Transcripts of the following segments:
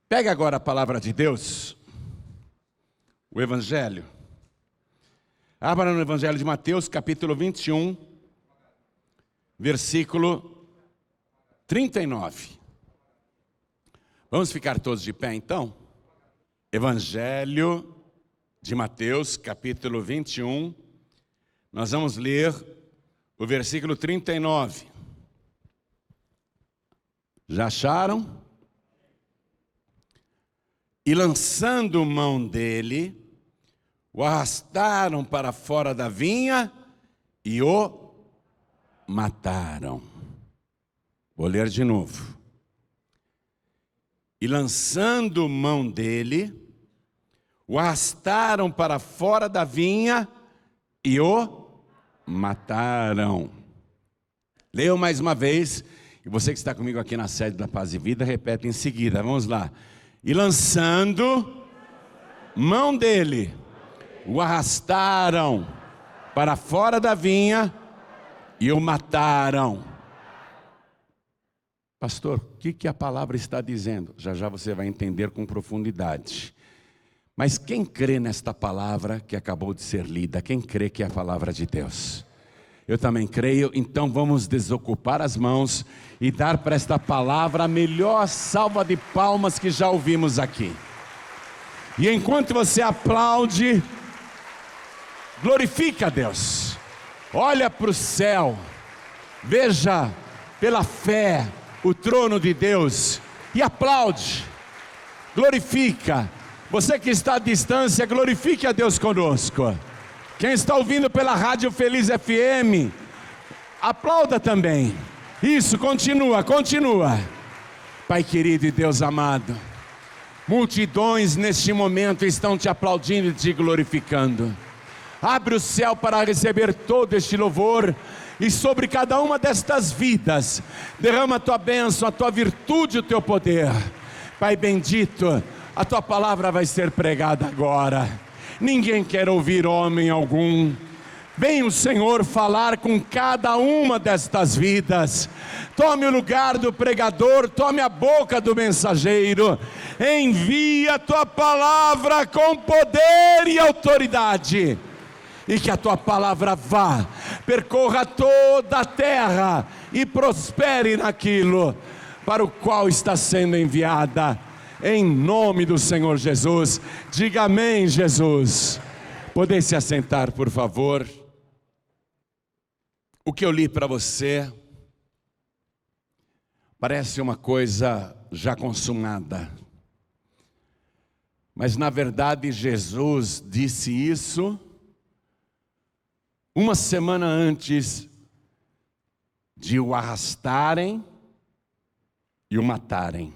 Pega agora a palavra de Deus, o Evangelho. Abra no Evangelho de Mateus, capítulo 21, versículo 39. Vamos ficar todos de pé então? Evangelho de Mateus, capítulo 21. Nós vamos ler o versículo 39. Já acharam? E lançando mão dele, o arrastaram para fora da vinha e o mataram. Vou ler de novo. E lançando mão dele, o arrastaram para fora da vinha e o mataram. Leio mais uma vez, e você que está comigo aqui na sede da Paz e Vida, repete em seguida. Vamos lá. E lançando mão dele, o arrastaram para fora da vinha e o mataram. Pastor, o que a palavra está dizendo? Já já você vai entender com profundidade. Mas quem crê nesta palavra que acabou de ser lida? Quem crê que é a palavra de Deus? Eu também creio, então vamos desocupar as mãos e dar para esta palavra a melhor salva de palmas que já ouvimos aqui. E enquanto você aplaude, glorifica a Deus. Olha para o céu, veja pela fé o trono de Deus e aplaude, glorifica. Você que está à distância, glorifique a Deus conosco. Quem está ouvindo pela Rádio Feliz FM, aplauda também. Isso, continua. Pai querido e Deus amado, multidões neste momento estão te aplaudindo e te glorificando. Abre o céu para receber todo este louvor e sobre cada uma destas vidas, derrama a tua bênção, a tua virtude, o teu poder. Pai bendito, a tua palavra vai ser pregada agora. Ninguém quer ouvir homem algum. Vem o Senhor falar com cada uma destas vidas. Tome o lugar do pregador, tome a boca do mensageiro. Envia a tua palavra com poder e autoridade. E que a tua palavra vá, percorra toda a terra e prospere naquilo para o qual está sendo enviada. Em nome do Senhor Jesus, diga amém, Jesus. Podem se assentar, por favor. O que eu li para você parece uma coisa já consumada. Mas na verdade Jesus disse isso uma semana antes de o arrastarem e o matarem.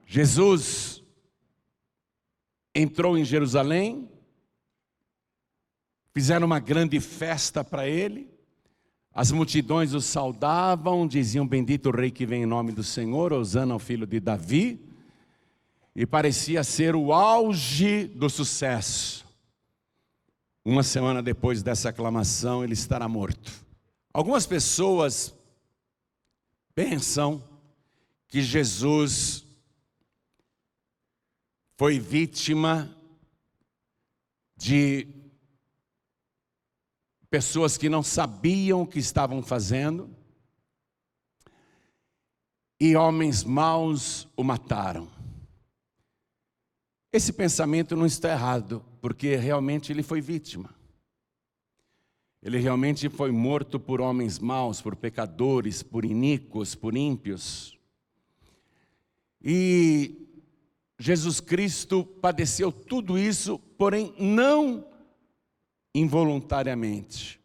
Jesus entrou em Jerusalém, fizeram uma grande festa para ele, as multidões o saudavam, diziam: bendito o rei que vem em nome do Senhor, hosana ao filho de Davi, e parecia ser o auge do sucesso. Uma semana depois dessa aclamação, ele estará morto. Algumas pessoas pensam que Jesus foi vítima de pessoas que não sabiam o que estavam fazendo, e homens maus o mataram. Esse pensamento não está errado, porque realmente ele foi vítima. Ele realmente foi morto por homens maus, por pecadores, por iníquos, por ímpios. E Jesus Cristo padeceu tudo isso, porém não involuntariamente,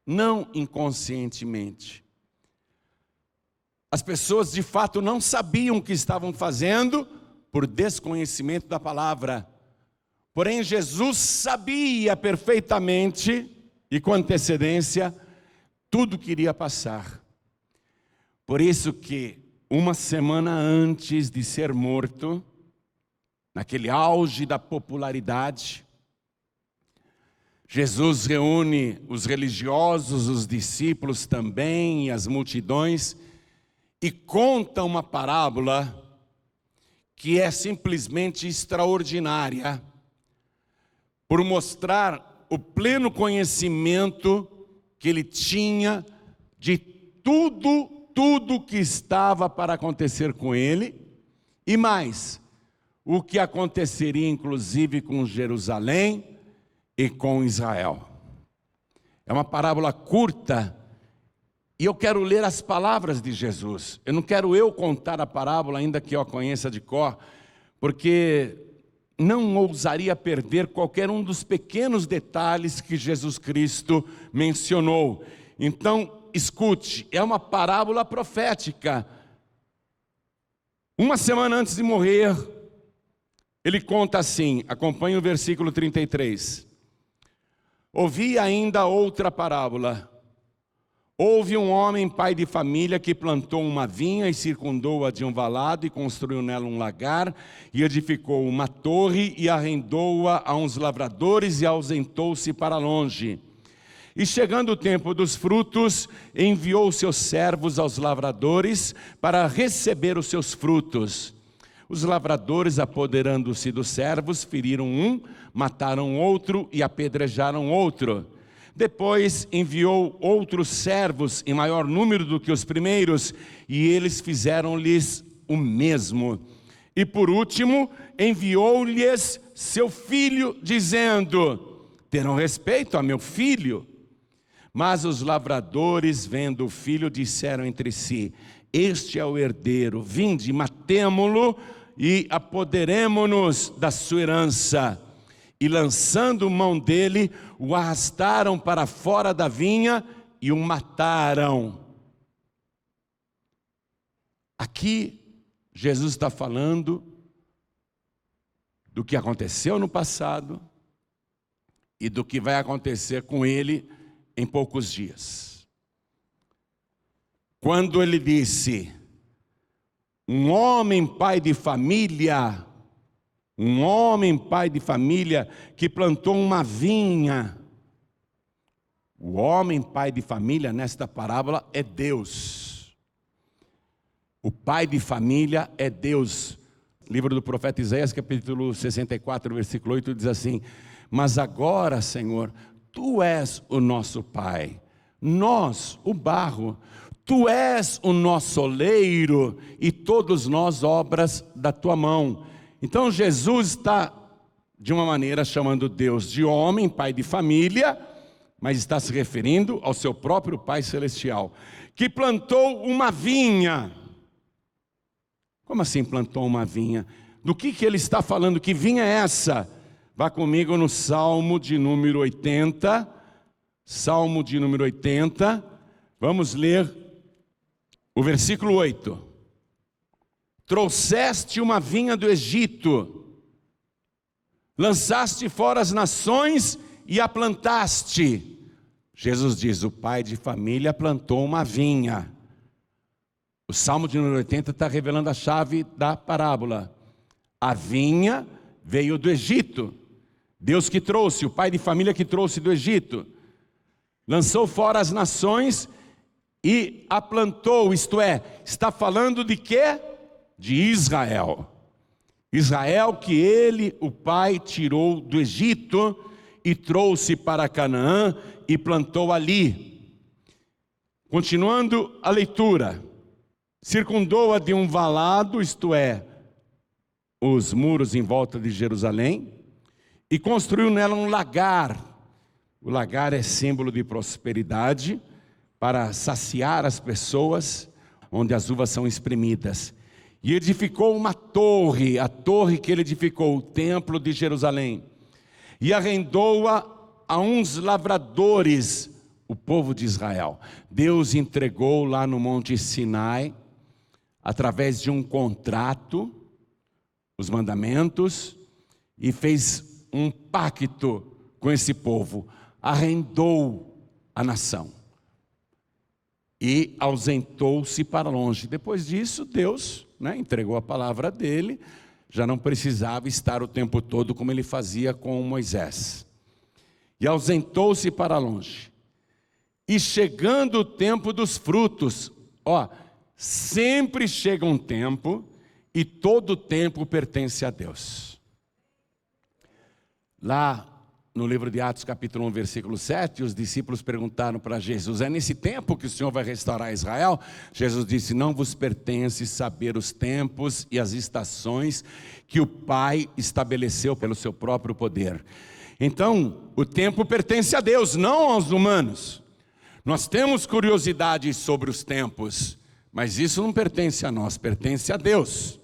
não inconscientemente. As pessoas de fato não sabiam o que estavam fazendo por desconhecimento da palavra. Porém Jesus sabia perfeitamente e com antecedência tudo que iria passar. Por isso que uma semana antes de ser morto, naquele auge da popularidade, Jesus reúne os religiosos, os discípulos também e as multidões e conta uma parábola que é simplesmente extraordinária, por mostrar o pleno conhecimento que ele tinha de tudo que estava para acontecer com ele, e mais, o que aconteceria inclusive com Jerusalém e com Israel. É uma parábola curta, e eu quero ler as palavras de Jesus. Eu não quero eu contar a parábola, ainda que eu a conheça de cor, porque não ousaria perder qualquer um dos pequenos detalhes que Jesus Cristo mencionou. Então, escute, é uma parábola profética. Uma semana antes de morrer, ele conta assim, acompanhe o versículo 33. Ouvi ainda outra parábola. Houve um homem, pai de família, que plantou uma vinha e circundou-a de um valado e construiu nela um lagar e edificou uma torre e arrendou-a a uns lavradores e ausentou-se para longe. E chegando o tempo dos frutos, enviou seus servos aos lavradores para receber os seus frutos. Os lavradores, apoderando-se dos servos, feriram um, mataram outro e apedrejaram outro. Depois enviou outros servos em maior número do que os primeiros, e eles fizeram-lhes o mesmo. E por último, enviou-lhes seu filho, dizendo: terão respeito a meu filho. Mas os lavradores, vendo o filho, disseram entre si: este é o herdeiro, vinde, matemo-lo e apoderemo-nos da sua herança. E lançando mão dele, o arrastaram para fora da vinha e o mataram. Aqui, Jesus está falando do que aconteceu no passado e do que vai acontecer com ele em poucos dias. Quando ele disse, um homem pai de família que plantou uma vinha. O homem pai de família nesta parábola é Deus. O pai de família é Deus. Livro do profeta Isaías, capítulo 64, versículo 8, diz assim: mas agora, Senhor, Tu és o nosso pai, nós, o barro, Tu és o nosso oleiro e todos nós obras da Tua mão. Então Jesus está, de uma maneira, chamando Deus de homem, pai de família, mas está se referindo ao seu próprio Pai Celestial, que plantou uma vinha. Como assim plantou uma vinha? Do que ele está falando? Que vinha é essa? Vá comigo no Salmo de número 80. Salmo de número 80. Vamos ler o versículo 8. Trouxeste uma vinha do Egito, lançaste fora as nações e a plantaste. Jesus diz, o pai de família plantou uma vinha. O Salmo de número 80 está revelando a chave da parábola. A vinha veio do Egito. Deus que trouxe, o pai de família que trouxe do Egito. Lançou fora as nações e a plantou, isto é, está falando de quê? De Israel. Israel que ele, o pai, tirou do Egito e trouxe para Canaã e plantou ali. Continuando a leitura. Circundou-a de um valado, isto é, os muros em volta de Jerusalém, e construiu nela um lagar. O lagar é símbolo de prosperidade, para saciar as pessoas, onde as uvas são espremidas. E edificou uma torre, a torre que ele edificou, o templo de Jerusalém, e arrendou-a a uns lavradores, o povo de Israel. Deus entregou lá no Monte Sinai, através de um contrato, os mandamentos, e fez um pacto com esse povo, arrendou a nação e ausentou-se para longe. Depois disso, Deus, entregou a palavra dele, já não precisava estar o tempo todo como ele fazia com Moisés. E ausentou-se para longe. E chegando o tempo dos frutos, sempre chega um tempo e todo tempo pertence a Deus. Lá no livro de Atos, capítulo 1, versículo 7, os discípulos perguntaram para Jesus: é nesse tempo que o Senhor vai restaurar Israel? Jesus disse: não vos pertence saber os tempos e as estações que o Pai estabeleceu pelo seu próprio poder. Então, o tempo pertence a Deus, não aos humanos. Nós temos curiosidade sobre os tempos, mas isso não pertence a nós, pertence a Deus.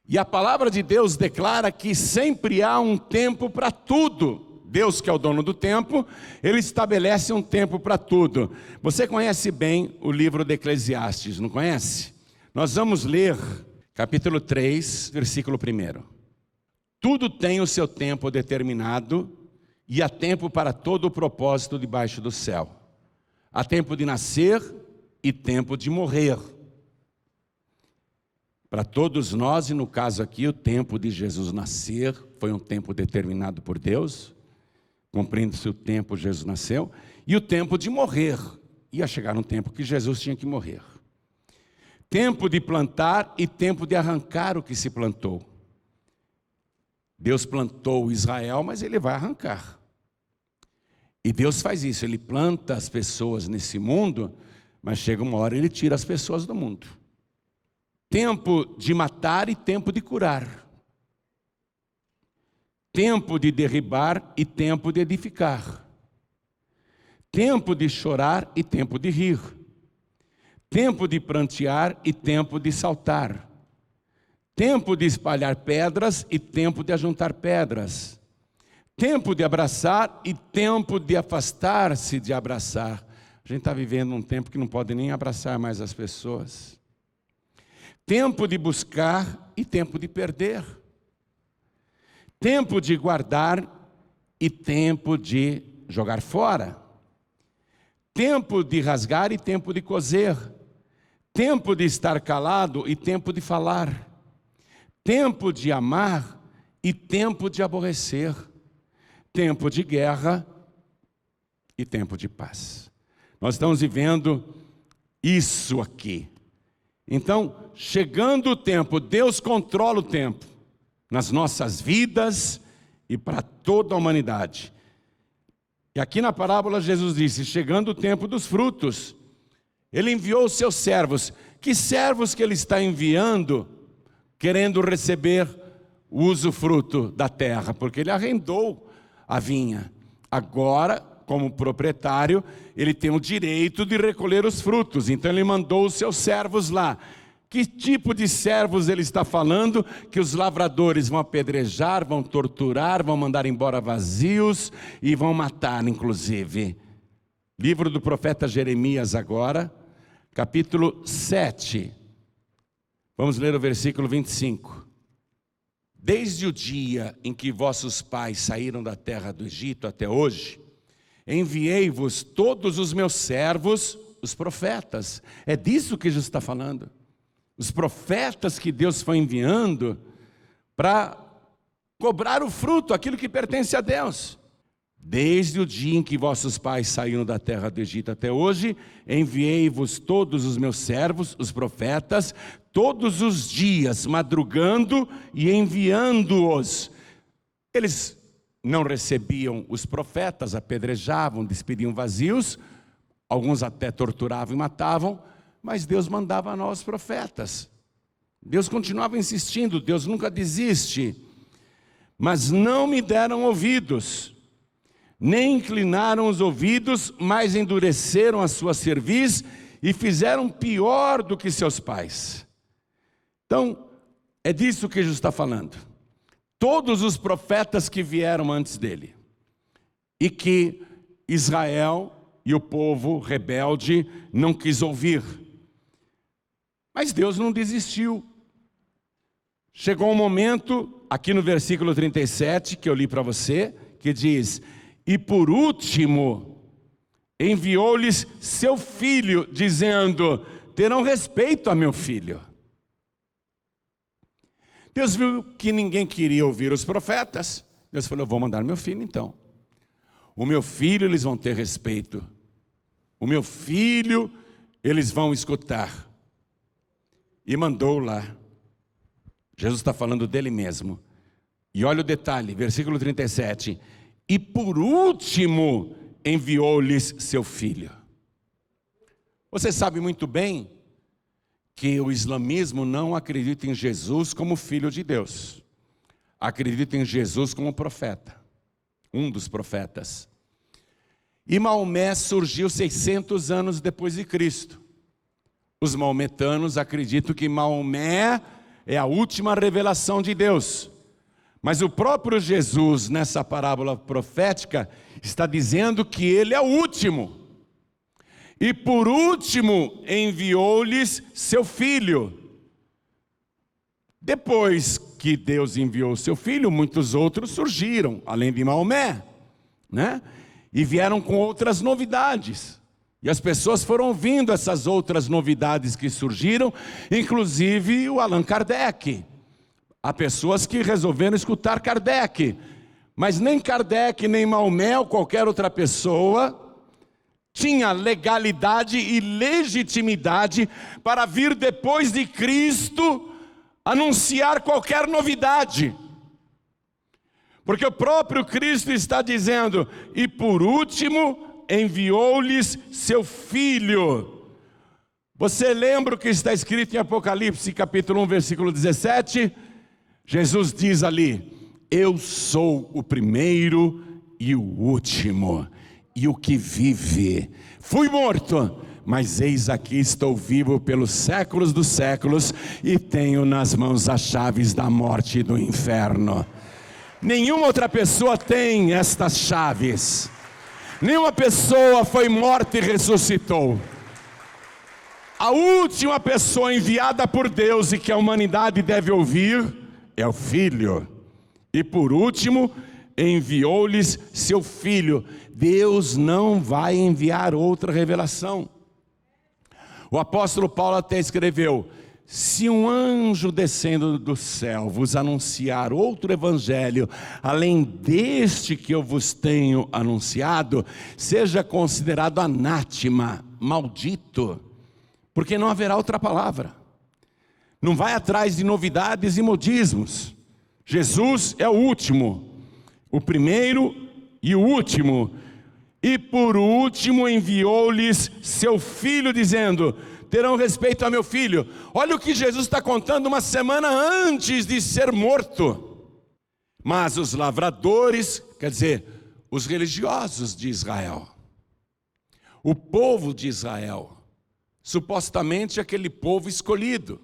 E a palavra de Deus declara que sempre há um tempo para tudo. Deus, que é o dono do tempo, Ele estabelece um tempo para tudo. Você conhece bem o livro de Eclesiastes, não conhece? Nós vamos ler capítulo 3, versículo 1. Tudo tem o seu tempo determinado, e há tempo para todo o propósito debaixo do céu. Há tempo de nascer e tempo de morrer. Para todos nós, e no caso aqui, o tempo de Jesus nascer foi um tempo determinado por Deus. Cumprindo-se o tempo, Jesus nasceu. E o tempo de morrer. Ia chegar um tempo que Jesus tinha que morrer. Tempo de plantar e tempo de arrancar o que se plantou. Deus plantou Israel, mas Ele vai arrancar. E Deus faz isso, Ele planta as pessoas nesse mundo, mas chega uma hora Ele tira as pessoas do mundo. Tempo de matar e tempo de curar. Tempo de derribar e tempo de edificar. Tempo de chorar e tempo de rir. Tempo de prantear e tempo de saltar. Tempo de espalhar pedras e tempo de ajuntar pedras. Tempo de abraçar e tempo de afastar-se de abraçar. A gente está vivendo um tempo que não pode nem abraçar mais as pessoas. Tempo de buscar e tempo de perder. Tempo de guardar e tempo de jogar fora. Tempo de rasgar e tempo de coser. Tempo de estar calado e tempo de falar. Tempo de amar e tempo de aborrecer. Tempo de guerra e tempo de paz. Nós estamos vivendo isso aqui. Então, chegando o tempo, Deus controla o tempo nas nossas vidas e para toda a humanidade. E aqui na parábola Jesus disse: chegando o tempo dos frutos, Ele enviou os seus servos. Que servos que Ele está enviando, querendo receber o usufruto da terra? Porque Ele arrendou a vinha. Agora, como proprietário, Ele tem o direito de recolher os frutos. Então Ele mandou os seus servos lá. Que tipo de servos Ele está falando? Que os lavradores vão apedrejar, vão torturar, vão mandar embora vazios e vão matar, inclusive. Livro do profeta Jeremias agora, capítulo 7. Vamos ler o versículo 25. Desde o dia em que vossos pais saíram da terra do Egito até hoje, enviei-vos todos os meus servos, os profetas. É disso que Jesus está falando. Os profetas que Deus foi enviando para cobrar o fruto, aquilo que pertence a Deus. Desde o dia em que vossos pais saíram da terra do Egito até hoje, enviei-vos todos os meus servos, os profetas, todos os dias, madrugando e enviando-os. Eles não recebiam os profetas, apedrejavam, despediam vazios, alguns até torturavam e matavam, mas Deus mandava a nós profetas. Deus continuava insistindo, Deus nunca desiste. Mas não me deram ouvidos, nem inclinaram os ouvidos, mas endureceram a sua cerviz e fizeram pior do que seus pais. Então, é disso que Jesus está falando. Todos os profetas que vieram antes dele, e que Israel e o povo rebelde não quis ouvir. Mas Deus não desistiu. Chegou um momento, aqui no versículo 37, que eu li para você, que diz: e por último, enviou-lhes seu filho, dizendo: terão respeito a meu filho. Deus viu que ninguém queria ouvir os profetas. Deus falou: eu vou mandar meu filho então. O meu filho eles vão ter respeito. O meu filho eles vão escutar. e mandou lá. Jesus está falando dele mesmo. E olha o detalhe, versículo 37. E por último enviou-lhes seu filho. Você sabe muito bem que o islamismo não acredita em Jesus como filho de Deus. Acredita em Jesus como profeta, um dos profetas. E Maomé surgiu 600 anos depois de Cristo. Os maometanos acreditam que Maomé é a última revelação de Deus. Mas o próprio Jesus, nessa parábola profética, está dizendo que ele é o último. E por último enviou-lhes seu filho. Depois que Deus enviou seu filho, muitos outros surgiram, além de Maomé, né? E vieram com outras novidades. E as pessoas foram ouvindo essas outras novidades que surgiram, inclusive o Allan Kardec. Há pessoas que resolveram escutar Kardec, mas nem Kardec, nem Maomé ou qualquer outra pessoa tinha legalidade e legitimidade para vir depois de Cristo anunciar qualquer novidade. Porque o próprio Cristo está dizendo, e por último enviou-lhes seu filho. Você lembra o que está escrito em Apocalipse capítulo 1, versículo 17? Jesus diz ali, eu sou o primeiro e o último, e o que vive. Fui morto, mas eis aqui estou vivo pelos séculos dos séculos, e tenho nas mãos as chaves da morte e do inferno. Nenhuma outra pessoa tem estas chaves. Nenhuma pessoa foi morta e ressuscitou. A última pessoa enviada por Deus e que a humanidade deve ouvir é o Filho. E por último, enviou-lhes seu Filho. Deus não vai enviar outra revelação. O apóstolo Paulo até escreveu, se um anjo descendo do céu vos anunciar outro evangelho, além deste que eu vos tenho anunciado, seja considerado anátema, maldito, porque não haverá outra palavra. Não vai atrás de novidades e modismos. Jesus é o último, o primeiro e o último. E por último enviou-lhes seu filho, dizendo, terão respeito a meu filho. Olha o que Jesus está contando uma semana antes de ser morto. Mas os lavradores, quer dizer, os religiosos de Israel, o povo de Israel, supostamente aquele povo escolhido,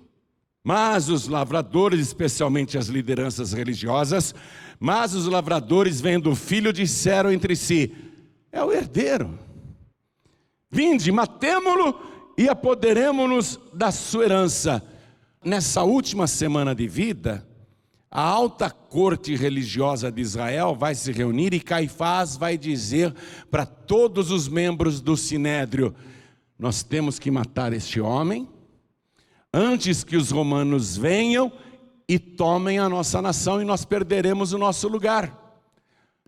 mas os lavradores, especialmente as lideranças religiosas, mas os lavradores vendo o filho disseram entre si, é o herdeiro, vinde, matemo-lo e apoderemo-nos da sua herança. Nessa última semana de vida, a alta corte religiosa de Israel vai se reunir e Caifás vai dizer para todos os membros do sinédrio, nós temos que matar este homem, antes que os romanos venham e tomem a nossa nação e nós perderemos o nosso lugar.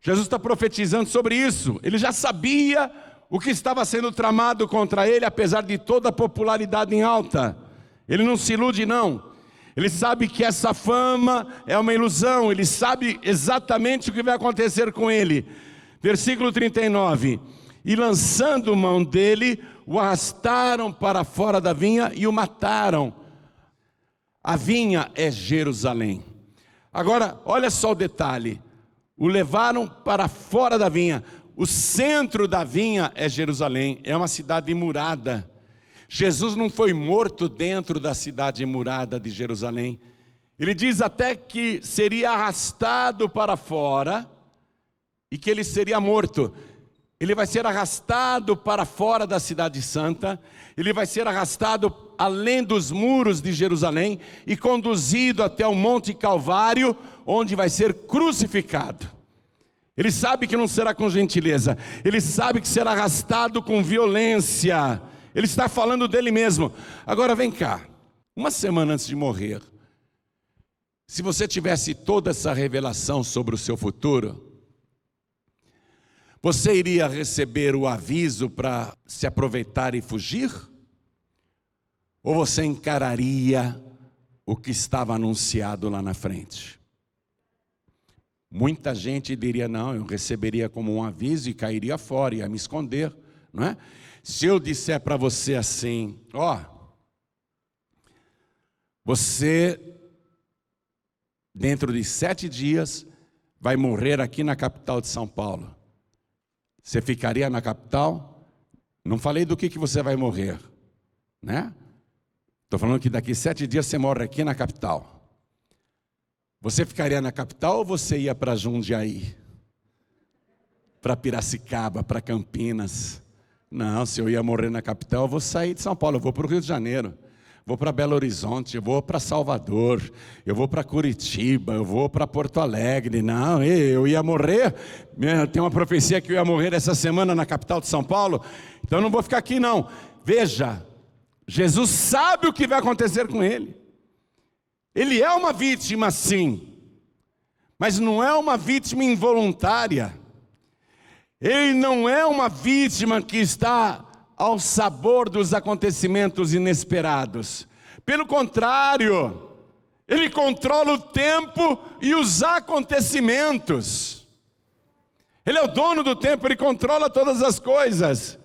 Jesus está profetizando sobre isso. Ele já sabia o que estava sendo tramado contra ele, apesar de toda a popularidade em alta. Ele não se ilude não. Ele sabe que essa fama é uma ilusão. Ele sabe exatamente o que vai acontecer com ele. Versículo 39. E lançando mão dele, o arrastaram para fora da vinha e o mataram. A vinha é Jerusalém. Agora, olha só o detalhe. O levaram para fora da vinha. O centro da vinha é Jerusalém. É uma cidade murada. Jesus não foi morto dentro da cidade murada de Jerusalém. Ele diz até que seria arrastado para fora e que ele seria morto. Ele vai ser arrastado para fora da cidade santa, ele vai ser arrastado além dos muros de Jerusalém e conduzido até o Monte Calvário, onde vai ser crucificado. Ele sabe que não será com gentileza, ele sabe que será arrastado com violência. Ele está falando dele mesmo. Agora vem cá, uma semana antes de morrer, se você tivesse toda essa revelação sobre o seu futuro, você iria receber o aviso para se aproveitar e fugir? Ou você encararia o que estava anunciado lá na frente? Muita gente diria, não, eu receberia como um aviso e cairia fora, ia me esconder, não é? Se eu disser para você assim, você, dentro de 7 dias, vai morrer aqui na capital de São Paulo. Você ficaria na capital? Não falei do que você vai morrer, né? Estou falando que daqui 7 dias você morre aqui na capital. Você ficaria na capital ou você ia para Jundiaí? Para Piracicaba, para Campinas? Não, se eu ia morrer na capital, eu vou sair de São Paulo, eu vou para o Rio de Janeiro, vou para Belo Horizonte, eu vou para Salvador, eu vou para Curitiba, eu vou para Porto Alegre. Não, eu ia morrer, tem uma profecia que eu ia morrer essa semana na capital de São Paulo, então eu não vou ficar aqui não. Veja, Jesus sabe o que vai acontecer com ele. Ele é uma vítima, sim, mas não é uma vítima involuntária. Ele não é uma vítima que está ao sabor dos acontecimentos inesperados. Pelo contrário, ele controla o tempo e os acontecimentos. Ele é o dono do tempo, ele controla todas as coisas.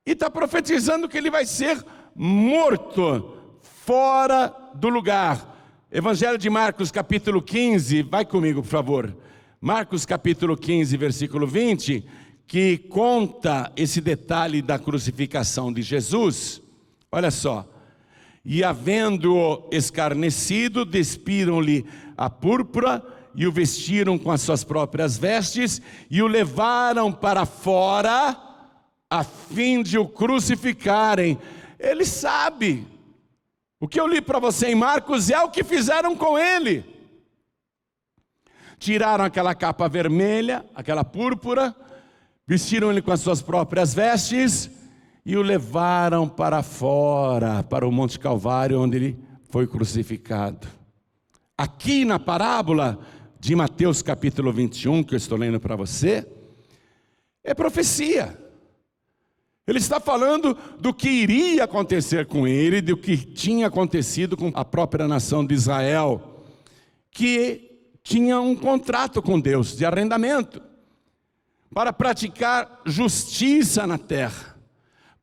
E está profetizando que ele vai ser morto fora do lugar. Evangelho de Marcos, capítulo 15, vai comigo, por favor. Marcos, capítulo 15, versículo 20, que conta esse detalhe da crucificação de Jesus. Olha só. E havendo-o escarnecido, despiram-lhe a púrpura e o vestiram com as suas próprias vestes e o levaram para fora a fim de o crucificarem. Ele sabe. O que eu li para você em Marcos é o que fizeram com ele. Tiraram aquela capa vermelha, aquela púrpura, vestiram ele com as suas próprias vestes e o levaram para fora, para o Monte Calvário, onde ele foi crucificado. Aqui na parábola de Mateus capítulo 21, que eu estou lendo para você, é profecia. Ele está falando do que iria acontecer com ele, do que tinha acontecido com a própria nação de Israel, que tinha um contrato com Deus de arrendamento, para praticar justiça na terra,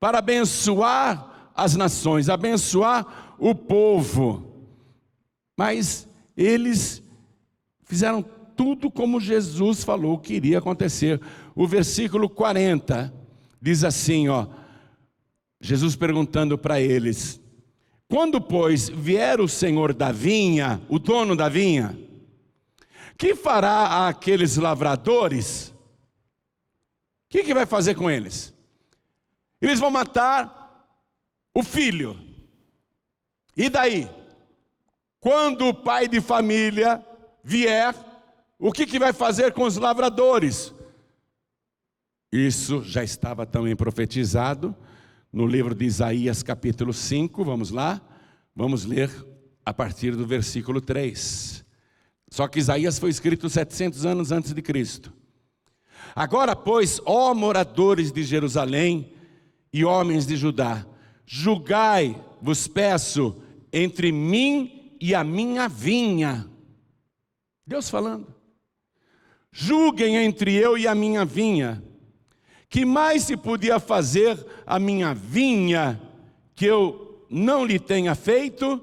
para abençoar as nações, abençoar o povo. Mas eles fizeram tudo como Jesus falou que iria acontecer. O versículo 40 diz assim, Jesus perguntando para eles: quando, pois, vier o senhor da vinha, o dono da vinha, que fará àqueles lavradores? O que vai fazer com eles? Eles vão matar o filho. E daí? Quando o pai de família vier, o que vai fazer com os lavradores? Isso já estava também profetizado no livro de Isaías capítulo 5, vamos lá, vamos ler a partir do versículo 3. Só que Isaías foi escrito 700 anos antes de Cristo. Agora, pois, ó moradores de Jerusalém e homens de Judá, julgai, vos peço, entre mim e a minha vinha. Deus falando. Julguem entre eu e a minha vinha. Que mais se podia fazer a minha vinha que eu não lhe tenha feito?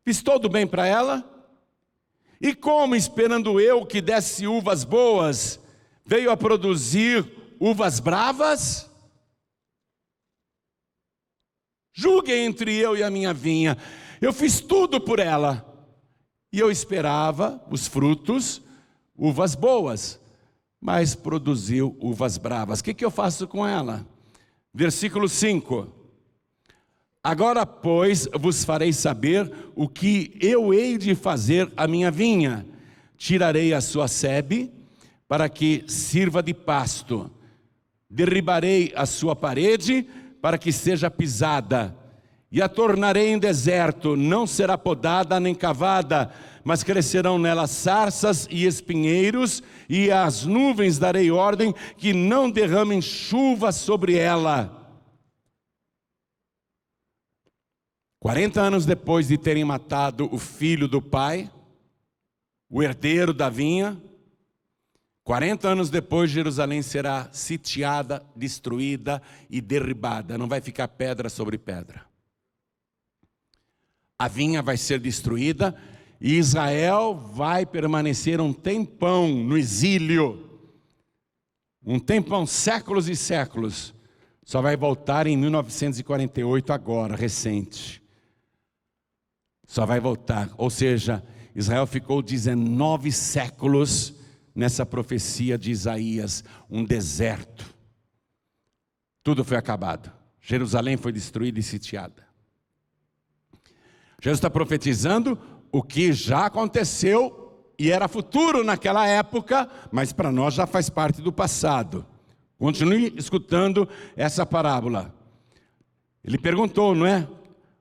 Fiz todo bem para ela? E como, esperando eu que desse uvas boas, veio a produzir uvas bravas? Julguem entre eu e a minha vinha. Eu fiz tudo por ela. E eu esperava os frutos, uvas boas, mas produziu uvas bravas. O que eu faço com ela? Versículo 5. Agora, pois, vos farei saber o que eu hei de fazer à minha vinha. Tirarei a sua sebe, para que sirva de pasto. Derribarei a sua parede, para que seja pisada. E a tornarei em deserto, não será podada nem cavada, mas crescerão nela sarças e espinheiros, e às nuvens darei ordem que não derramem chuva sobre ela. 40 anos depois de terem matado o filho do pai, o herdeiro da vinha, 40 anos depois Jerusalém será sitiada, destruída e derribada. Não vai ficar pedra sobre pedra. A vinha vai ser destruída e Israel vai permanecer um tempão no exílio. Um tempão, séculos e séculos. Só vai voltar em 1948 agora, recente. Só vai voltar. Ou seja, Israel ficou 19 séculos nessa profecia de Isaías, um deserto. Tudo foi acabado. Jerusalém foi destruída e sitiada. Jesus está profetizando o que já aconteceu e era futuro naquela época, mas para nós já faz parte do passado. Continue escutando essa parábola. Ele perguntou, não é?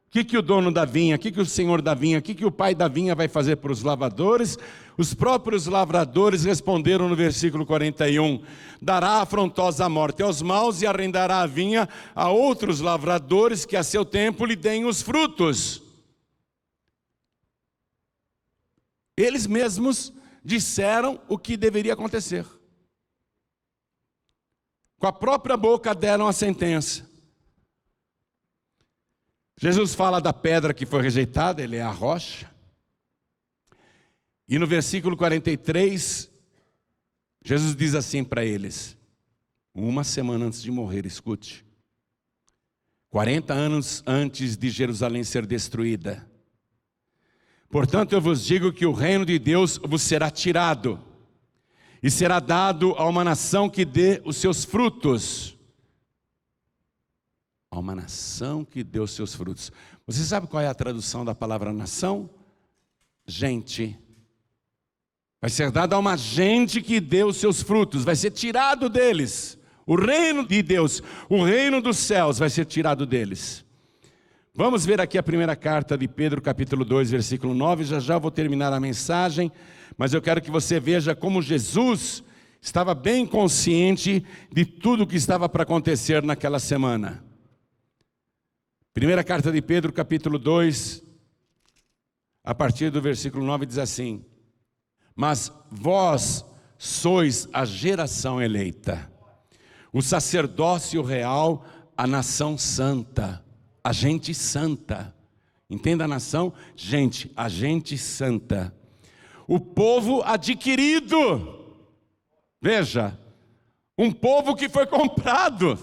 O que o dono da vinha, o que o senhor da vinha, o que o pai da vinha vai fazer para os lavradores? Os próprios lavradores responderam no versículo 41, dará afrontosa morte aos maus e arrendará a vinha a outros lavradores que a seu tempo lhe deem os frutos. Eles mesmos disseram o que deveria acontecer. Com a própria boca deram a sentença. Jesus fala da pedra que foi rejeitada, ele é a rocha. E no versículo 43, Jesus diz assim para eles, uma semana antes de morrer, escute. 40 anos antes de Jerusalém ser destruída. Portanto, eu vos digo que o reino de Deus vos será tirado, e será dado a uma nação que dê os seus frutos. A uma nação que dê os seus frutos. Você sabe qual é a tradução da palavra nação? Gente. Vai ser dado a uma gente que dê os seus frutos, vai ser tirado deles. O reino de Deus, o reino dos céus vai ser tirado deles. Vamos ver aqui a primeira carta de Pedro, capítulo 2, versículo 9. Já vou terminar a mensagem, mas eu quero que você veja como Jesus estava bem consciente de tudo o que estava para acontecer naquela semana. Primeira carta de Pedro, capítulo 2, a partir do versículo 9, diz assim: mas vós sois a geração eleita, o sacerdócio real, a nação santa, a gente santa. Entenda a nação? Gente, a gente santa. O povo adquirido. Veja, um povo que foi comprado.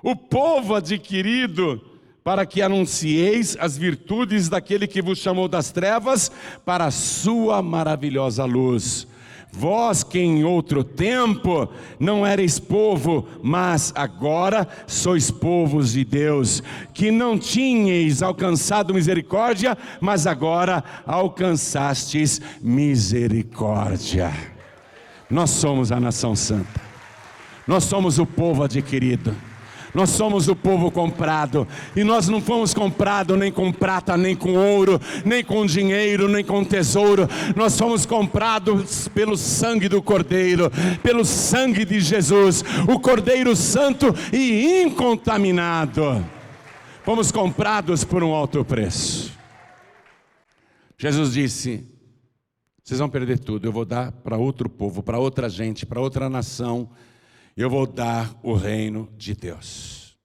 O povo adquirido, para que anuncieis as virtudes daquele que vos chamou das trevas para a sua maravilhosa luz. Vós que em outro tempo não erais povo, mas agora sois povos de Deus, que não tinhais alcançado misericórdia, mas agora alcançastes misericórdia. Nós somos a nação santa, nós somos o povo adquirido. Nós somos o povo comprado, e nós não fomos comprados nem com prata, nem com ouro, nem com dinheiro, nem com tesouro. Nós fomos comprados pelo sangue do Cordeiro, pelo sangue de Jesus, o Cordeiro Santo e incontaminado. Fomos comprados por um alto preço. Jesus disse: vocês vão perder tudo, eu vou dar para outro povo, para outra gente, para outra nação. Eu vou dar o reino de Deus.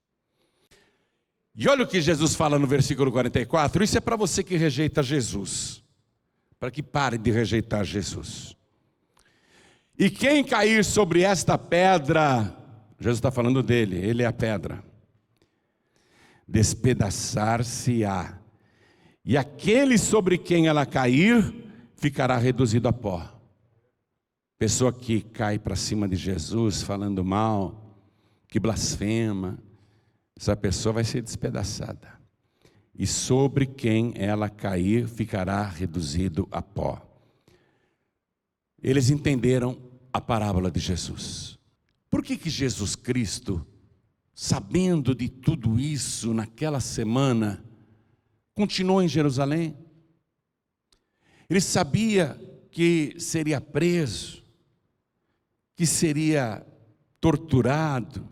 E olha o que Jesus fala no versículo 44. Isso é para você que rejeita Jesus, para que pare de rejeitar Jesus. E quem cair sobre esta pedra, Jesus está falando dele, ele é a pedra, despedaçar-se-á, e aquele sobre quem ela cair ficará reduzido a pó. Pessoa que cai para cima de Jesus falando mal, que blasfema, essa pessoa vai ser despedaçada. E sobre quem ela cair ficará reduzido a pó. Eles entenderam a parábola de Jesus. Por que Jesus Cristo, sabendo de tudo isso naquela semana, continuou em Jerusalém? Ele sabia que seria preso, que seria torturado,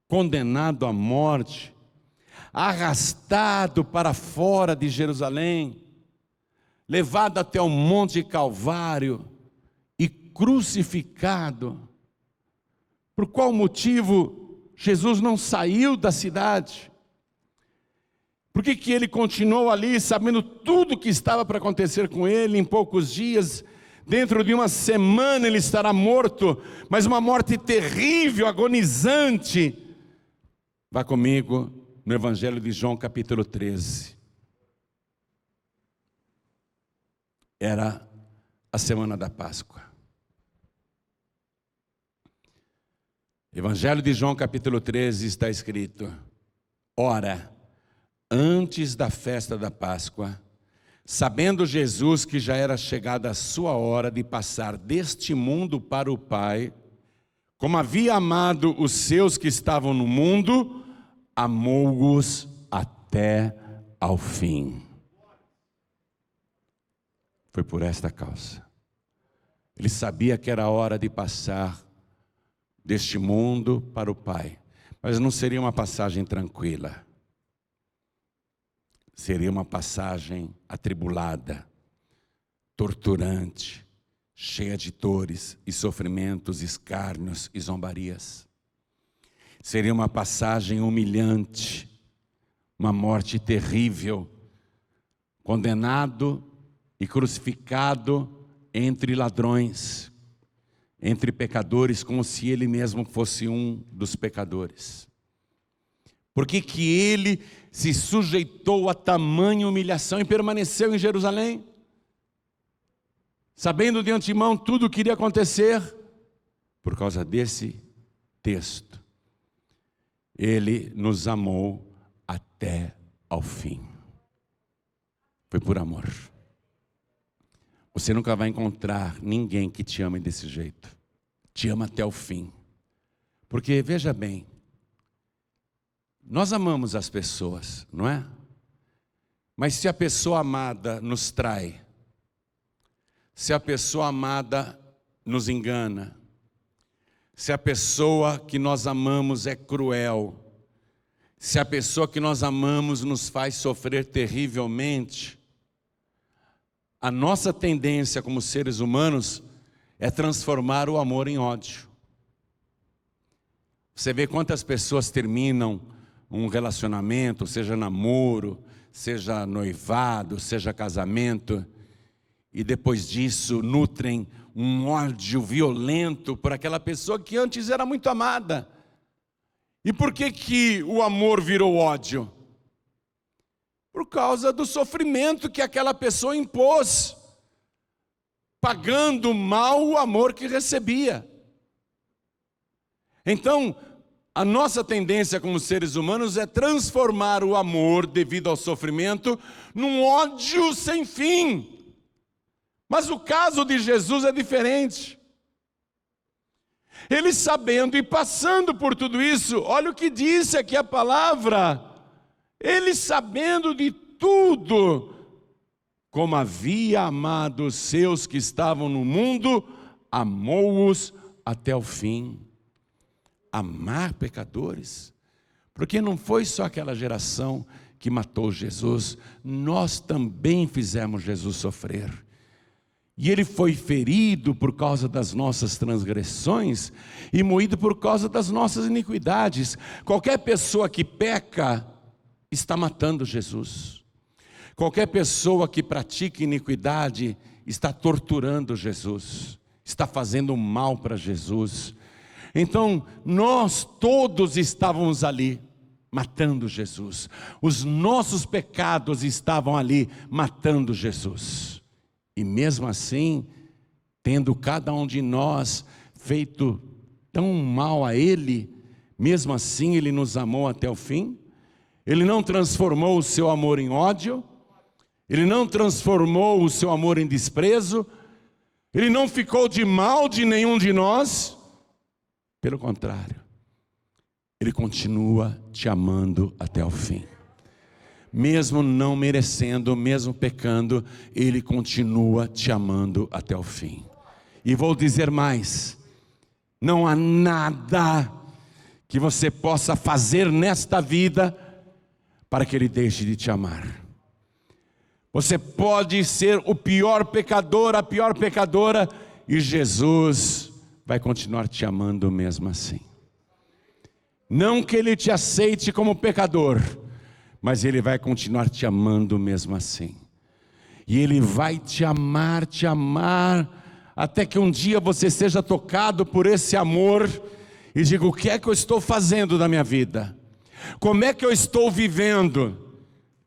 condenado à morte, arrastado para fora de Jerusalém, levado até o Monte Calvário e crucificado. Por qual motivo Jesus não saiu da cidade? Por que ele continuou ali, sabendo tudo o que estava para acontecer com ele? Em poucos dias, dentro de uma semana ele estará morto, mas uma morte terrível, agonizante. Vá comigo no Evangelho de João, capítulo 13. Era a semana da Páscoa. Evangelho de João, capítulo 13, está escrito: ora, antes da festa da Páscoa, sabendo Jesus que já era chegada a sua hora de passar deste mundo para o Pai, como havia amado os seus que estavam no mundo, amou-os até ao fim. Foi por esta causa. Ele sabia que era hora de passar deste mundo para o Pai, mas não seria uma passagem tranquila. Seria uma passagem atribulada, torturante, cheia de dores e sofrimentos, escárnios e zombarias. Seria uma passagem humilhante, uma morte terrível, condenado e crucificado entre ladrões, entre pecadores, como se ele mesmo fosse um dos pecadores. Por que ele se sujeitou a tamanha humilhação e permaneceu em Jerusalém? Sabendo de antemão tudo o que iria acontecer, por causa desse texto. Ele nos amou até ao fim. Foi por amor. Você nunca vai encontrar ninguém que te ame desse jeito. Te ama até o fim. Porque, veja bem, nós amamos as pessoas, não é? Mas se a pessoa amada nos trai, se a pessoa amada nos engana, se a pessoa que nós amamos é cruel, se a pessoa que nós amamos nos faz sofrer terrivelmente, a nossa tendência como seres humanos é transformar o amor em ódio. Você vê quantas pessoas terminam um relacionamento, seja namoro, seja noivado, seja casamento, e depois disso nutrem um ódio violento por aquela pessoa que antes era muito amada. E por que o amor virou ódio? Por causa do sofrimento que aquela pessoa impôs, pagando mal o amor que recebia. Então, a nossa tendência como seres humanos é transformar o amor devido ao sofrimento num ódio sem fim. Mas o caso de Jesus é diferente. Ele sabendo e passando por tudo isso, olha o que disse aqui a palavra. Ele sabendo de tudo, como havia amado os seus que estavam no mundo, amou-os até o fim. Amar pecadores, porque não foi só aquela geração que matou Jesus, nós também fizemos Jesus sofrer. E ele foi ferido por causa das nossas transgressões e moído por causa das nossas iniquidades. Qualquer pessoa que peca está matando Jesus. Qualquer pessoa que pratica iniquidade está torturando Jesus, está fazendo mal para Jesus. Então, nós todos estávamos ali, matando Jesus. Os nossos pecados estavam ali, matando Jesus. E mesmo assim, tendo cada um de nós feito tão mal a Ele, mesmo assim Ele nos amou até o fim. Ele não transformou o seu amor em ódio, Ele não transformou o seu amor em desprezo, Ele não ficou de mal de nenhum de nós. Pelo contrário, Ele continua te amando até o fim. Mesmo não merecendo, mesmo pecando, Ele continua te amando até o fim. E vou dizer mais, não há nada que você possa fazer nesta vida, para que Ele deixe de te amar. Você pode ser o pior pecador, a pior pecadora, e Jesus vai continuar te amando mesmo assim. Não que Ele te aceite como pecador, mas Ele vai continuar te amando mesmo assim. E Ele vai te amar, até que um dia você seja tocado por esse amor e diga: o que é que eu estou fazendo da minha vida? Como é que eu estou vivendo?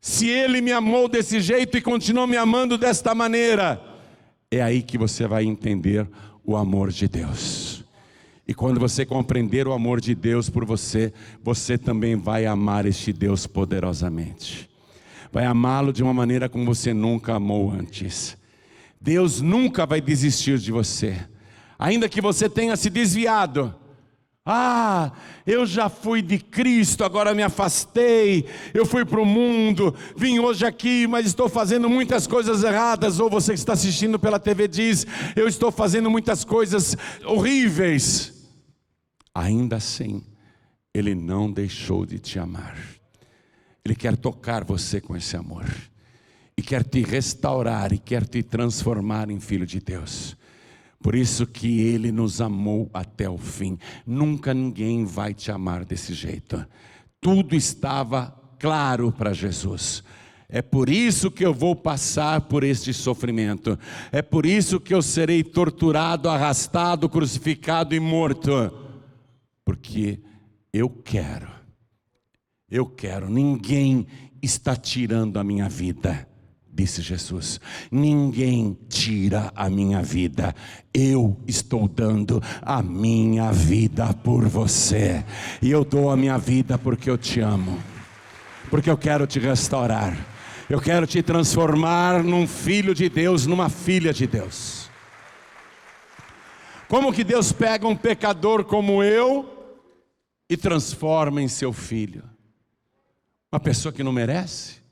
Se Ele me amou desse jeito e continuou me amando desta maneira, é aí que você vai entender o amor de Deus. E quando você compreender o amor de Deus por você, você também vai amar este Deus poderosamente. Vai amá-lo de uma maneira como você nunca amou antes. Deus nunca vai desistir de você, ainda que você tenha se desviado. Eu já fui de Cristo, agora me afastei, eu fui para o mundo, vim hoje aqui, mas estou fazendo muitas coisas erradas. Ou você que está assistindo pela TV diz: eu estou fazendo muitas coisas horríveis. Ainda assim, Ele não deixou de te amar. Ele quer tocar você com esse amor, e quer te restaurar, e quer te transformar em filho de Deus. Por isso que Ele nos amou até o fim. Nunca ninguém vai te amar desse jeito. Tudo estava claro para Jesus. É por isso que eu vou passar por este sofrimento. É por isso que eu serei torturado, arrastado, crucificado e morto. Porque eu quero. Ninguém está tirando a minha vida, disse Jesus. Ninguém tira a minha vida. Eu estou dando a minha vida por você. E eu dou a minha vida porque eu te amo. Porque eu quero te restaurar. Eu quero te transformar num filho de Deus, numa filha de Deus. Como que Deus pega um pecador como eu e transforma em seu filho? Uma pessoa que não merece?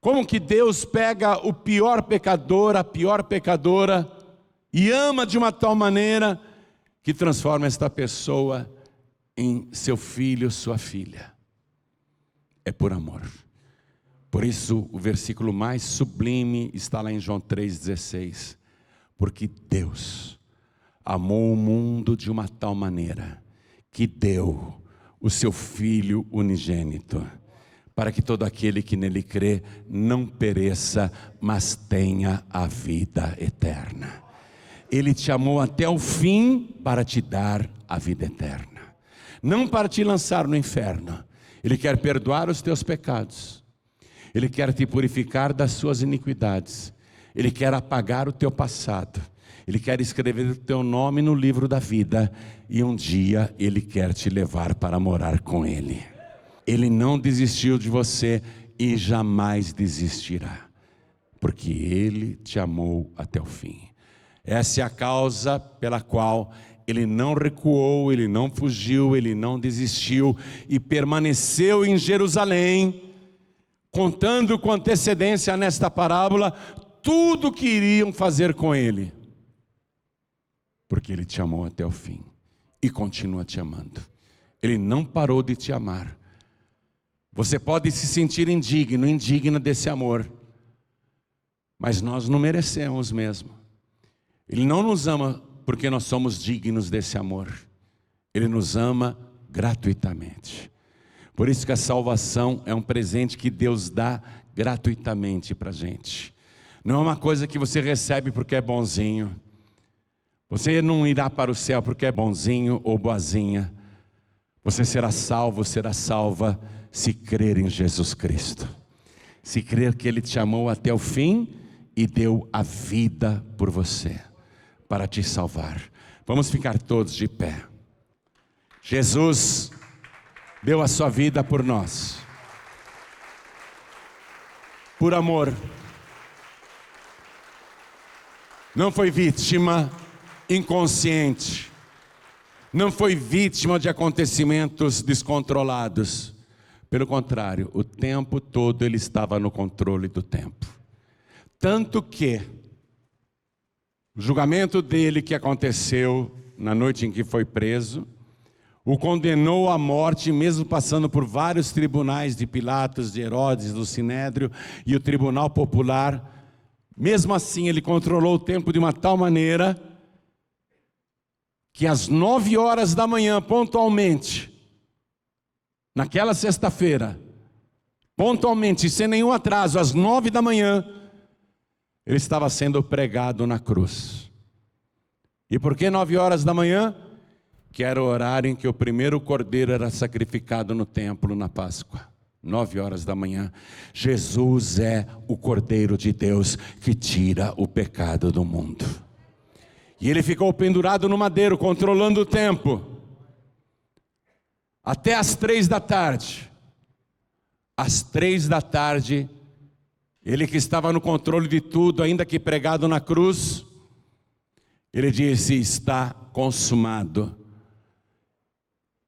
Como que Deus pega o pior pecador, a pior pecadora, e ama de uma tal maneira que transforma esta pessoa em seu filho, sua filha? É por amor. Por isso o versículo mais sublime está lá em João 3,16. Porque Deus amou o mundo de uma tal maneira que deu o seu Filho unigênito, para que todo aquele que nele crê não pereça, mas tenha a vida eterna. Ele te amou até o fim para te dar a vida eterna, não para te lançar no inferno. Ele quer perdoar os teus pecados, Ele quer te purificar das suas iniquidades, Ele quer apagar o teu passado, Ele quer escrever o teu nome no livro da vida, e um dia Ele quer te levar para morar com Ele. Ele não desistiu de você e jamais desistirá, porque Ele te amou até o fim. Essa é a causa pela qual Ele não recuou, Ele não fugiu, Ele não desistiu e permaneceu em Jerusalém, contando com antecedência nesta parábola tudo o que iriam fazer com Ele, porque Ele te amou até o fim e continua te amando. Ele não parou de te amar. Você pode se sentir indigno, indigna desse amor, mas nós não merecemos mesmo. Ele não nos ama porque nós somos dignos desse amor. Ele nos ama gratuitamente. Por isso que a salvação é um presente que Deus dá gratuitamente para a gente. Não é uma coisa que você recebe porque é bonzinho. Você não irá para o céu porque é bonzinho ou boazinha. Você será salvo, será salva se crer em Jesus Cristo. Se crer que Ele te amou até o fim e deu a vida por você, para te salvar. Vamos ficar todos de pé. Jesus deu a sua vida por nós, por amor. Não foi vítima inconsciente, não foi vítima de acontecimentos descontrolados. Pelo contrário, o tempo todo Ele estava no controle do tempo. Tanto que o julgamento dele que aconteceu na noite em que foi preso, o condenou à morte, mesmo passando por vários tribunais de Pilatos, de Herodes, do Sinédrio e o tribunal popular. Mesmo assim, ele controlou o tempo de uma tal maneira que às 9 horas da manhã, pontualmente, naquela sexta-feira, pontualmente, sem nenhum atraso, às 9 da manhã, ele estava sendo pregado na cruz. E por que 9 horas da manhã? Que era o horário em que o primeiro cordeiro era sacrificado no templo na Páscoa. 9 horas da manhã. Jesus é o Cordeiro de Deus que tira o pecado do mundo. E ele ficou pendurado no madeiro, controlando o tempo, até às 3 da tarde. Às 3 da tarde, ele que estava no controle de tudo, ainda que pregado na cruz, ele disse: está consumado.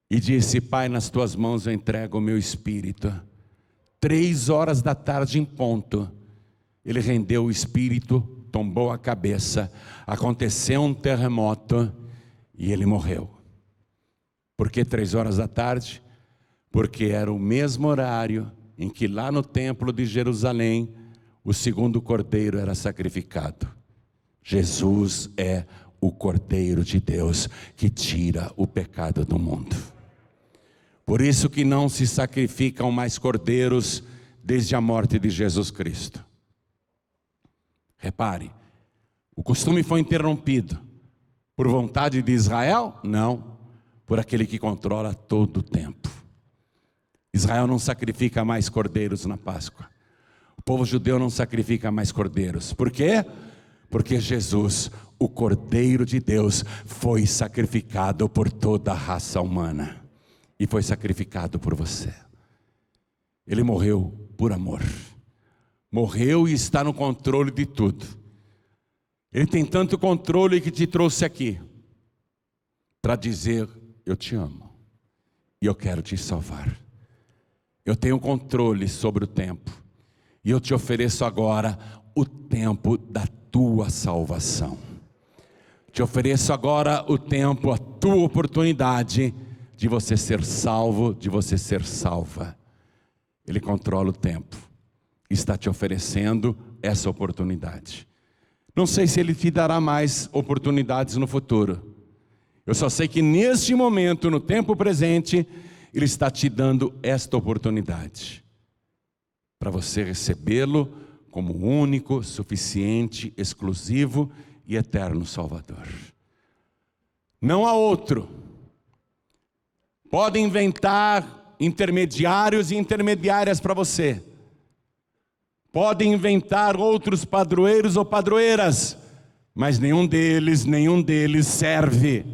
E disse: Pai, nas tuas mãos eu entrego o meu espírito. 3 horas da tarde em ponto, ele rendeu o espírito, tombou a cabeça, aconteceu um terremoto e ele morreu. Por que 3 horas da tarde? Porque era o mesmo horário em que lá no templo de Jerusalém, o segundo cordeiro era sacrificado. Jesus é o Cordeiro de Deus que tira o pecado do mundo. Por isso que não se sacrificam mais cordeiros desde a morte de Jesus Cristo. Repare, o costume foi interrompido por vontade de Israel? Não, por aquele que controla todo o tempo. Israel não sacrifica mais cordeiros na Páscoa. O povo judeu não sacrifica mais cordeiros. Por quê? Porque Jesus, o Cordeiro de Deus, foi sacrificado por toda a raça humana. E foi sacrificado por você. Ele morreu por amor. Morreu e está no controle de tudo. Ele tem tanto controle que te trouxe aqui para dizer: eu te amo e eu quero te salvar. Eu tenho controle sobre o tempo e eu te ofereço agora o tempo da tua salvação. Te ofereço agora o tempo, a tua oportunidade de você ser salvo, de você ser salva. Ele controla o tempo, está te oferecendo essa oportunidade. Não sei se Ele te dará mais oportunidades no futuro. Eu só sei que neste momento, no tempo presente, Ele está te dando esta oportunidade, para você recebê-lo como único, suficiente, exclusivo e eterno Salvador. Não há outro. Podem inventar intermediários e intermediárias para você. Podem inventar outros padroeiros ou padroeiras, mas nenhum deles serve.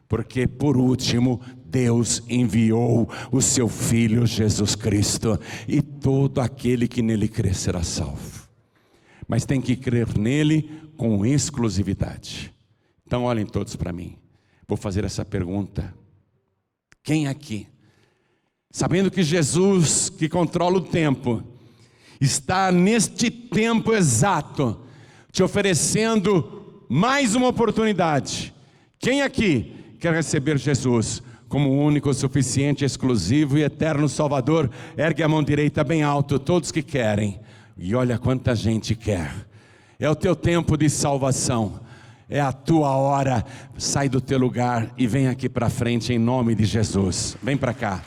Porque por último, Deus enviou o seu Filho Jesus Cristo, e todo aquele que nele crer será salvo. Mas tem que crer nele com exclusividade. Então olhem todos para mim. Vou fazer essa pergunta. Quem aqui, sabendo que Jesus, que controla o tempo, está neste tempo exato, te oferecendo mais uma oportunidade? Quem aqui quer receber Jesus como o único, suficiente, exclusivo e eterno Salvador? Ergue a mão direita bem alto, todos que querem. E olha quanta gente quer. É o teu tempo de salvação. É a tua hora. Sai do teu lugar e vem aqui para frente em nome de Jesus. Vem para cá.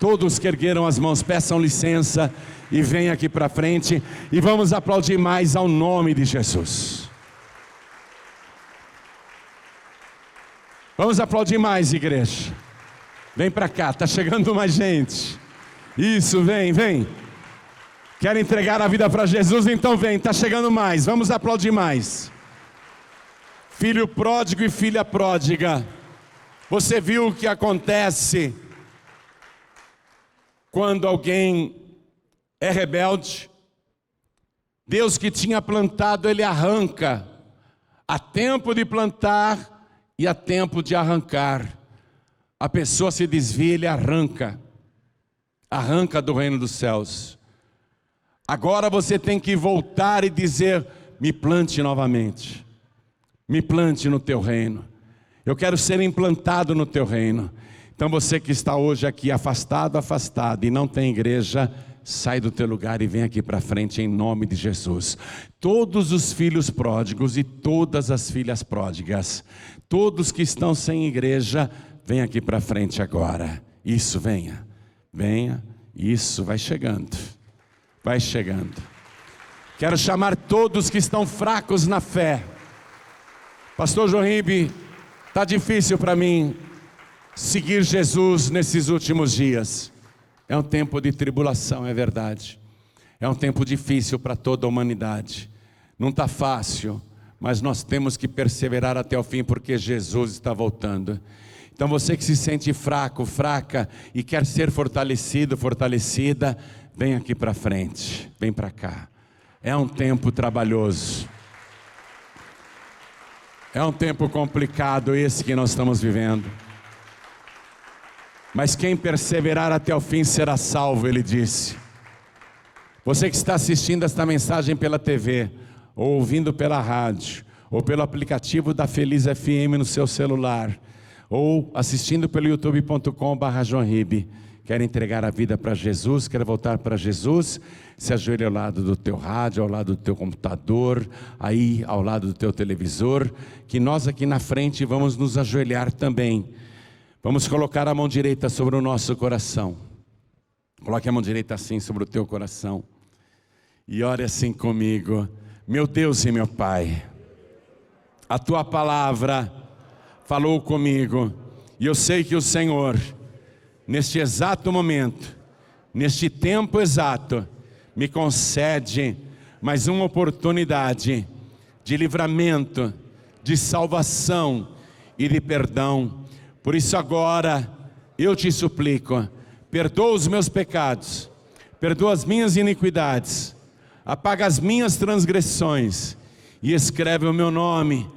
Todos que ergueram as mãos, peçam licença e vem aqui para frente. E vamos aplaudir mais ao nome de Jesus. Vamos aplaudir mais, igreja. Vem para cá, está chegando mais gente. Isso, vem. Quer entregar a vida para Jesus? Então vem, está chegando mais. Vamos aplaudir mais. Filho pródigo e filha pródiga. Você viu o que acontece quando alguém é rebelde? Deus que tinha plantado, Ele arranca. Há tempo de plantar e há tempo de arrancar. A pessoa se desvia, Ele arranca do reino dos céus. Agora você tem que voltar e dizer: me plante novamente, me plante no teu reino. Eu quero ser implantado no teu reino. Então você que está hoje aqui afastado e não tem igreja, sai do teu lugar e vem aqui para frente em nome de Jesus. Todos os filhos pródigos e todas as filhas pródigas, todos que estão sem igreja, vem aqui para frente agora. Isso, venha, isso, vai chegando. Quero chamar todos que estão fracos na fé. Pastor João Ribe, está difícil para mim seguir Jesus nesses últimos dias. É um tempo de tribulação, é verdade. É um tempo difícil para toda a humanidade. Não está fácil, mas nós temos que perseverar até o fim, porque Jesus está voltando. Então você que se sente fraco, fraca e quer ser fortalecido, fortalecida, vem aqui para frente, vem para cá. É um tempo trabalhoso. É um tempo complicado esse que nós estamos vivendo. Mas quem perseverar até o fim será salvo, ele disse. Você que está assistindo esta mensagem pela TV, ou ouvindo pela rádio, ou pelo aplicativo da Feliz FM no seu celular, ou assistindo pelo youtube.com/joãoribe, quer entregar a vida para Jesus, quer voltar para Jesus, se ajoelhe ao lado do teu rádio, ao lado do teu computador, aí ao lado do teu televisor, que nós aqui na frente vamos nos ajoelhar também. Vamos colocar a mão direita sobre o nosso coração. Coloque a mão direita assim sobre o teu coração. E ore assim comigo. Meu Deus e meu Pai, a tua palavra falou comigo. E eu sei que o Senhor, neste exato momento, neste tempo exato, me concede mais uma oportunidade de livramento, de salvação e de perdão. Por isso agora eu te suplico, perdoa os meus pecados, perdoa as minhas iniquidades, apaga as minhas transgressões e escreve o meu nome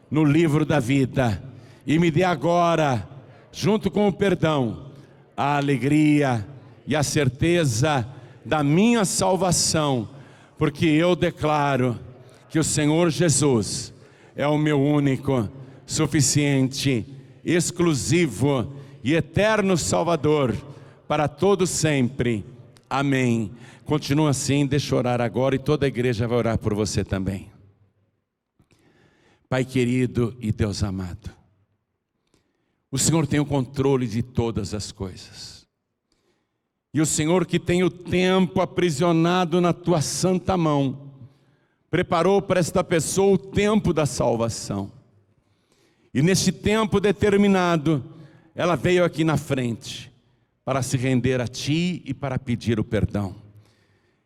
no livro da vida. E me dê agora, junto com o perdão, a alegria e a certeza da minha salvação, porque eu declaro que o Senhor Jesus é o meu único, suficiente, exclusivo e eterno Salvador para todos sempre. Amém. Continua assim, deixa eu orar agora e toda a igreja vai orar por você também. Pai querido e Deus amado, o Senhor tem o controle de todas as coisas. E o Senhor que tem o tempo aprisionado na tua santa mão, preparou para esta pessoa o tempo da salvação. E nesse tempo determinado, ela veio aqui na frente, para se render a Ti e para pedir o perdão.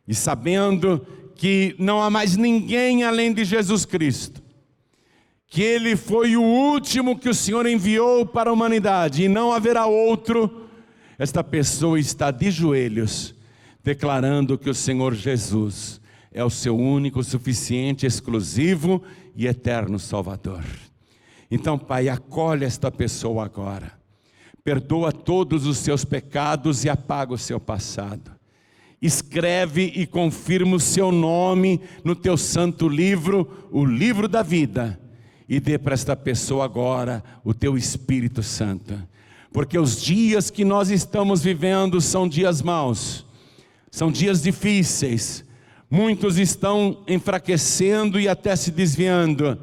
E sabendo que não há mais ninguém além de Jesus Cristo, que Ele foi o último que o Senhor enviou para a humanidade, e não haverá outro, esta pessoa está de joelhos, declarando que o Senhor Jesus é o seu único, suficiente, exclusivo e eterno Salvador. Então, Pai, acolhe esta pessoa agora, perdoa todos os seus pecados e apaga o seu passado. Escreve e confirma o seu nome no teu santo livro, o livro da vida, e dê para esta pessoa agora o teu Espírito Santo, porque os dias que nós estamos vivendo são dias maus, são dias difíceis, muitos estão enfraquecendo e até se desviando,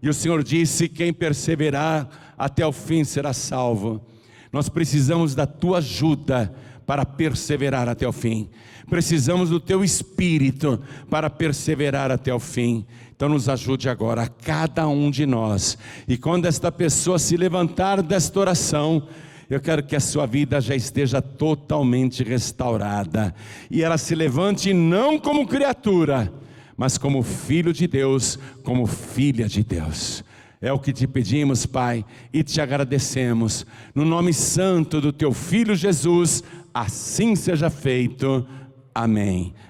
e o Senhor disse: quem perseverar até o fim será salvo. Nós precisamos da tua ajuda para perseverar até o fim, precisamos do teu Espírito para perseverar até o fim. Então nos ajude agora, a cada um de nós, e quando esta pessoa se levantar desta oração, eu quero que a sua vida já esteja totalmente restaurada, e ela se levante não como criatura, mas como filho de Deus, como filha de Deus. É o que te pedimos, Pai, e te agradecemos, no nome santo do teu Filho Jesus, assim seja feito, amém.